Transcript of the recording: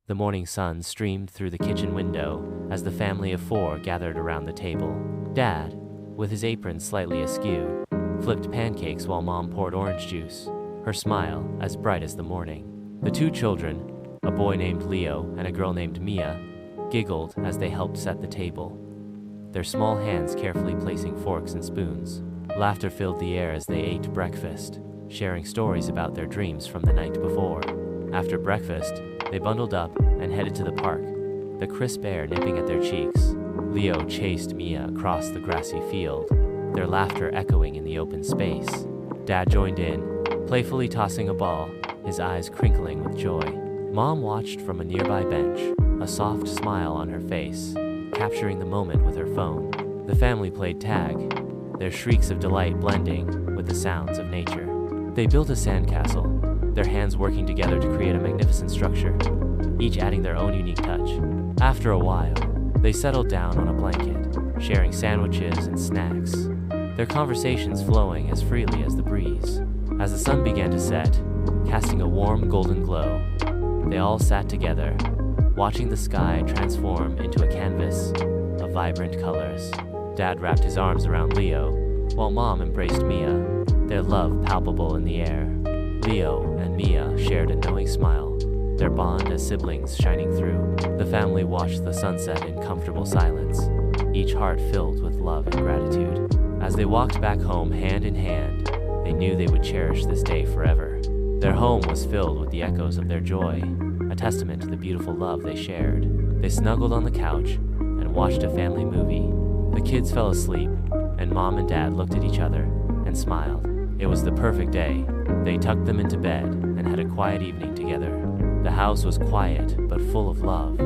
The morning sun streamed through the kitchen window as the family of four gathered around the table. Dad, with his apron slightly askew, flipped pancakes while Mom poured orange juice, her smile as bright as the morning. The two children, a boy named Leo and a girl named Mia, giggled as they helped set the table, their small hands carefully placing forks and spoons. Laughter filled the air as they ate breakfast, sharing stories about their dreams from the night before. After breakfast, they bundled up and headed to the park, the crisp air nipping at their cheeks. Leo chased Mia across the grassy field, their laughter echoing in the open space. Dad joined in, playfully tossing a ball, his eyes crinkling with joy. Mom watched from a nearby bench, a soft smile on her face, capturing the moment with her phone. The family played tag, their shrieks of delight blending with the sounds of nature. They built a sandcastle, their hands working together to create a magnificent structure, each adding their own unique touch. After a while, they settled down on a blanket, sharing sandwiches and snacks, their conversations flowing as freely as the breeze. As the sun began to set, casting a warm golden glow, they all sat together, watching the sky transform into a canvas of vibrant colors. Dad wrapped his arms around Leo, while Mom embraced Mia, their love palpable in the air. Leo and Mia shared a knowing smile, their bond as siblings shining through. The family watched the sunset in comfortable silence, each heart filled with love and gratitude. As they walked back home hand in hand, they knew they would cherish this day forever. Their home was filled with the echoes of their joy, a testament to the beautiful love they shared. They snuggled on the couch and watched a family movie. The kids fell asleep, and Mom and Dad looked at each other and smiled. It was the perfect day. They tucked them into bed and had a quiet evening together. The house was quiet but full of love.